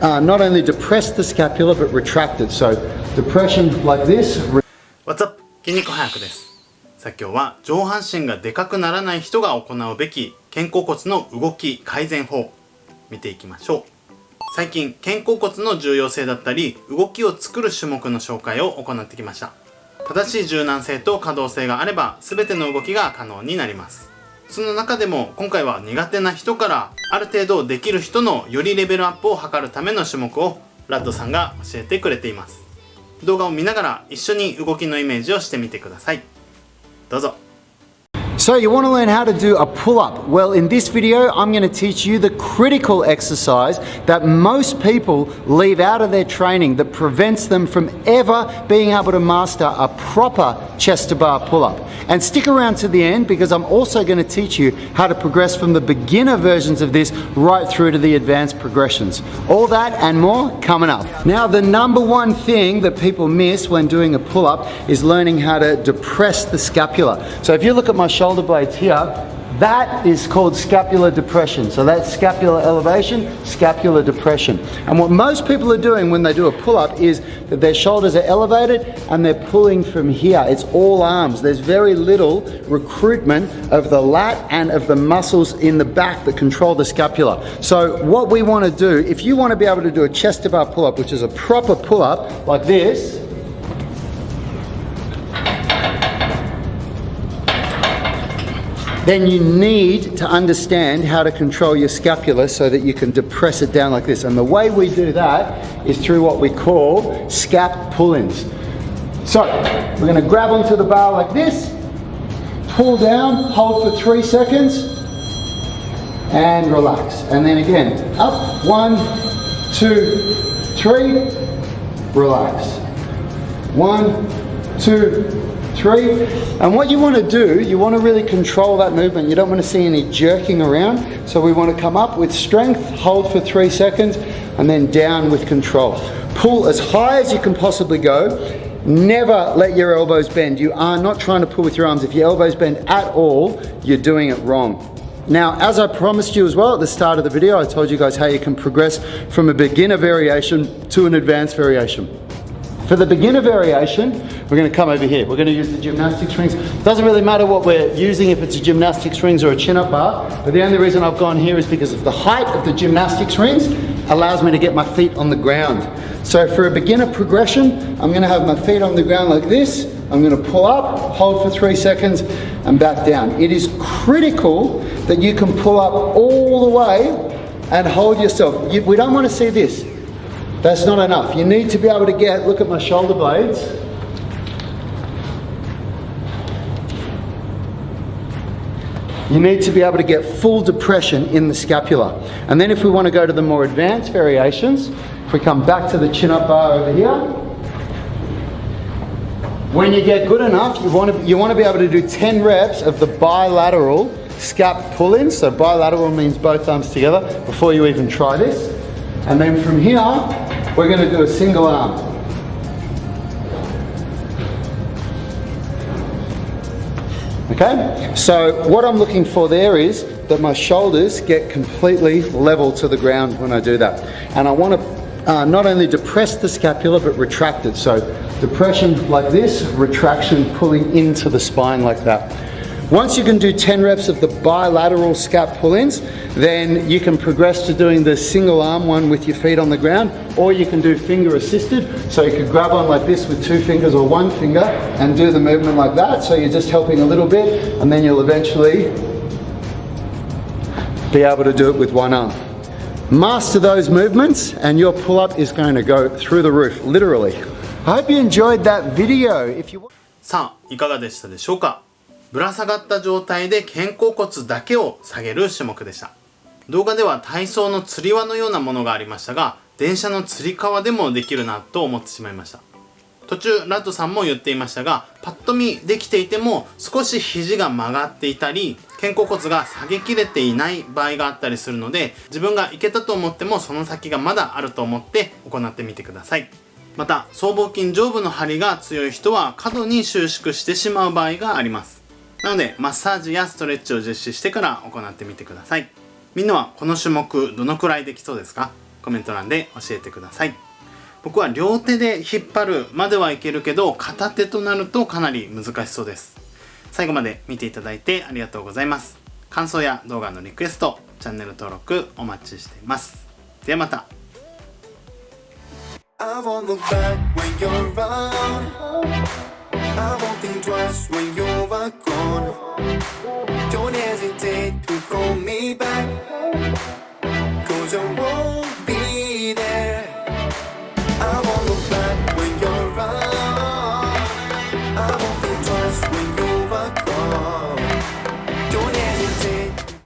not only depress the scapula but retract it. So depression like this. What's up? 筋肉翻訳です。さあ今日は上半身がでかくならない人が行うべき肩甲骨の動き改善法見ていきましょう。最近肩甲骨の重要性だったり動きを作る種目の紹介を行ってきました。正しい柔軟性と可動性があれば全ての動きが可能になります。その中でも今回は苦手な人からある程度できる人のよりレベルアップを図るための種目をラッドさんが教えてくれています。動画を見ながら一緒に動きのイメージをしてみてください。どうぞ。So you want to learn how to do a pull-up? Well, in this video, I'm going to teach you the critical exercise that most people leave out of their training that prevents them from ever being able to master a proper chest-to-bar pull-up. And stick around to the end because I'm also going to teach you how to progress from the beginner versions of this right through to the advanced progressions. All that and more coming up. Now, the number one thing that people miss when doing a pull-up is learning how to depress the scapula. So if you look at my shoulder blades here, that is called scapular depression. So that's scapular elevation, scapular depression. And what most people are doing when they do a pull-up is that their shoulders are elevated and they're pulling from here. It's all arms. There's very little recruitment of the lat and of the muscles in the back that control the scapula. So what we want to do, if you want to be able to do a chest-to-bar pull-up, which is a proper pull-up like this, then you need to understand how to control your scapula so that you can depress it down like this. And the way we do that is through what we call scap pull-ins. So we're going to grab onto the bar like this, pull down, hold for 3 seconds, and relax. And then again, up, 1, 2, 3, relax. 1, 2, 3. And what you want to do, you want to really control that movement. You don't want to see any jerking around. So we want to come up with strength, hold for 3 seconds, and then down with control. Pull as high as you can possibly go. Never let your elbows bend. You are not trying to pull with your arms. If your elbows bend at all, you're doing it wrong. Now, as I promised you as well at the start of the video, I told you guys how you can progress from a beginner variation to an advanced variation. For the beginner variation, we're going to come over here. We're going to use the gymnastics rings. Doesn't really matter what we're using, if it's a gymnastics rings or a chin-up bar, but the only reason I've gone here is because of the height of the gymnastics rings allows me to get my feet on the ground. So for a beginner progression, I'm going to have my feet on the ground like this. I'm going to pull up, hold for 3 seconds, and back down. It is critical that you can pull up all the way and hold yourself. We don't want to see this. That's not enough. You need to be able to get, look at my shoulder blades. You need to be able to get full depression in the scapula. And then if we want to go to the more advanced variations, if we come back to the chin-up bar over here, when you get good enough, you want to be able to do 10 reps of the bilateral scap pull-ins. So bilateral means both arms together before you even try this. And then from here, we're going to do a single arm. Okay? So what I'm looking for there is that my shoulders get completely level to the ground when I do that. And I want to not only depress the scapula, but retract it. So depression like this, retraction pulling into the spine like that. Once you can do 10 reps of the bilateral scap pull-ins, then you can progress to doing the single arm one with your feet on the ground, or you can do finger assisted. So you could grab on like this with 2 fingers or 1 finger and do the movement like that. So you're just helping a little bit, and then you'll eventually be able to do it with 1 arm. Master those movements and your pull-up is going to go through the roof, literally. I hope you enjoyed that video. If you... さあ、いかがでしたでしょうか。ぶら下がった状態で肩甲骨だけを下げる種目でした。動画では体操のつり輪のようなものがありましたが、電車のつり革でもできるなと思ってしまいました。途中ラッドさんも言っていましたが、パッと見できていても少し肘が曲がっていたり肩甲骨が下げきれていない場合があったりするので、自分がいけたと思ってもその先がまだあると思って行ってみてください。また僧帽筋上部の張りが強い人は過度に収縮してしまう場合があります。なのでマッサージやストレッチを実施してから行ってみてください。みんなはこの種目どのくらいできそうですか？コメント欄で教えてください。僕は両手で引っ張るまではいけるけど、片手となるとかなり難しそうです。最後まで見ていただいてありがとうございます。感想や動画のリクエスト、チャンネル登録お待ちしています。ではまた。I won't look back when you're around. I won't think twice when